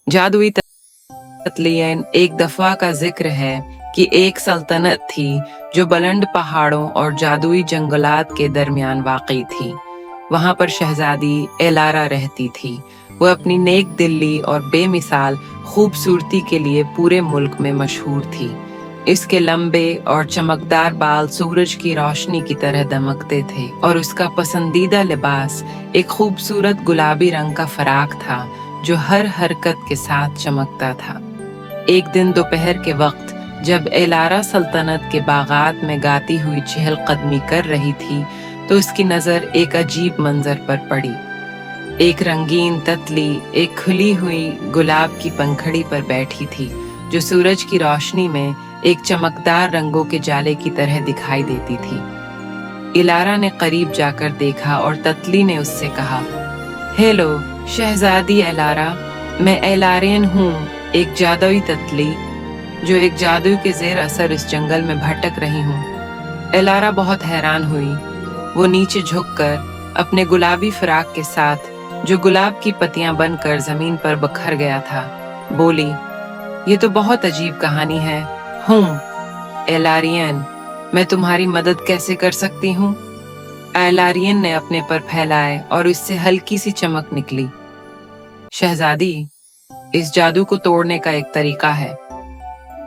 जादुई तत्लियन एक दफा का जिक्र है कि एक सल्तनत थी जो बुलंद पहाड़ों और जादुई जंगलात के दरमियान वाक़ई थी। वहां पर शहजादी एलारा रहती थी। वो अपनी नेक दिली और बेमिसाल खूबसूरती के लिए पूरे मुल्क में मशहूर थी। इसके लंबे और चमकदार बाल सूरज की रोशनी की तरह दमकते थे और उसका पसंदीदा लिबास एक खूबसूरत गुलाबी रंग का फराक था जो हर हरकत के साथ चमकता था। एक दिन दोपहर के वक्त जब एलारा सल्तनत के बागात में गाती हुई चहलकदमी कर रही थी तो उसकी नजर एक अजीब मंजर पर पड़ी। एक रंगीन तितली एक खुली हुई गुलाब की पंखड़ी पर बैठी थी जो सूरज की रोशनी में एक चमकदार रंगों के जाले की तरह दिखाई देती थी। इलारा ने करीब जाकर देखा और तितली ने उससे कहा, हेलो शहजादी एलारा, मैं एलारियन हूँ, एक जादुई तितली जो एक जादू के जेर असर इस जंगल में भटक रही हूँ। एलारा बहुत हैरान हुई। वो नीचे झुककर अपने गुलाबी फराक के साथ जो गुलाब की पत्तियां बनकर जमीन पर बिखर गया था बोली, ये तो बहुत अजीब कहानी है। एलारियन, मैं तुम्हारी मदद कैसे कर सकती हूँ? एलारियन ने अपने पर फैलाए और उससे हल्की सी चमक निकली। शहजादी, इस जादू को तोड़ने का एक तरीका है।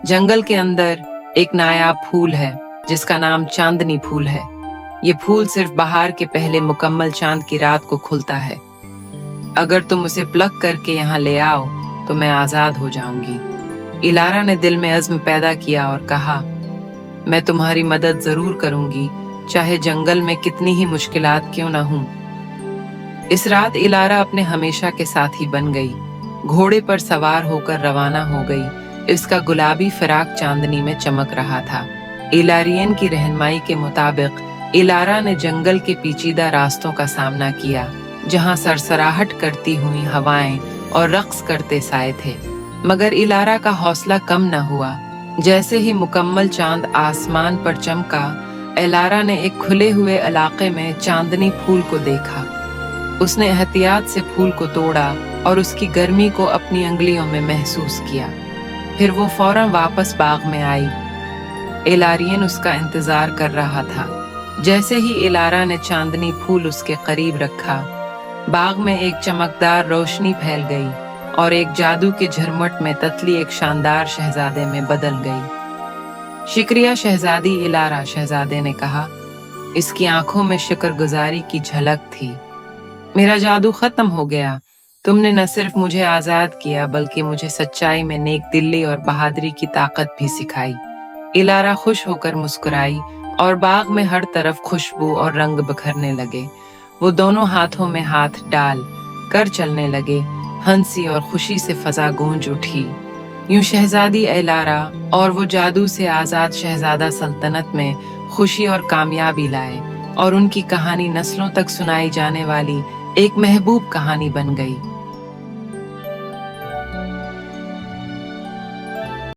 जंगल के अंदर एक नायाब फूल है जिसका नाम चांदनी फूल है। ये फूल सिर्फ बहार के पहले मुकम्मल चांद की रात को खुलता है। अगर तुम उसे प्लक करके यहाँ ले आओ तो मैं आजाद हो जाऊंगी। इलारा ने दिल में अज़्म पैदा किया और कहा, मैं तुम्हारी मदद जरूर करूंगी, चाहे जंगल में कितनी ही मुश्किलात क्यों ना हों। इस रात इलारा अपने हमेशा के साथी बन गई। घोड़े पर सवार होकर रवाना हो गई। इसका गुलाबी फराक चांदनी में चमक रहा था। इलारियन की रहनुमाई के मुताबिक इलारा ने जंगल के पेचीदा रास्तों का सामना किया जहां सरसराहट करती हुई हवाएं और रक्स करते साए थे, मगर इलारा का हौसला कम न हुआ। जैसे ही मुकम्मल चांद आसमान पर चमका, इलारा ने एक खुले हुए इलाके में चांदनी फूल को देखा। उसने एहतियात से फूल को तोड़ा और उसकी गर्मी को अपनी अंगुलियों में महसूस किया। फिर वो फौरन वापस बाग में आई। इलारियन उसका इंतजार कर रहा था। जैसे ही इलारा ने चांदनी फूल उसके करीब रखा, बाग में एक चमकदार रोशनी फैल गई और एक जादू के झरमट में तितली एक शानदार शहजादे में बदल गई। शुक्रिया शहजादी इलारा, शहजादे ने कहा। इसकी आंखों में शुक्रगुजारी की झलक थी। मेरा जादू खत्म हो गया। तुमने न सिर्फ मुझे आजाद किया बल्कि मुझे सच्चाई में नेक दिली और बहादुरी की ताकत भी सिखाई। इलारा खुश होकर मुस्कुराई और बाग में हर तरफ खुशबू और रंग बिखरने लगे। वो दोनों हाथों में हाथ डाल कर चलने लगे। हंसी और खुशी से फजा गूंज उठी। यूं शहजादी एलारा और वो जादू से आजाद शहजादा सल्तनत में खुशी और कामयाबी लाए और उनकी कहानी नस्लों तक सुनाई जाने वाली एक महबूब कहानी बन गई।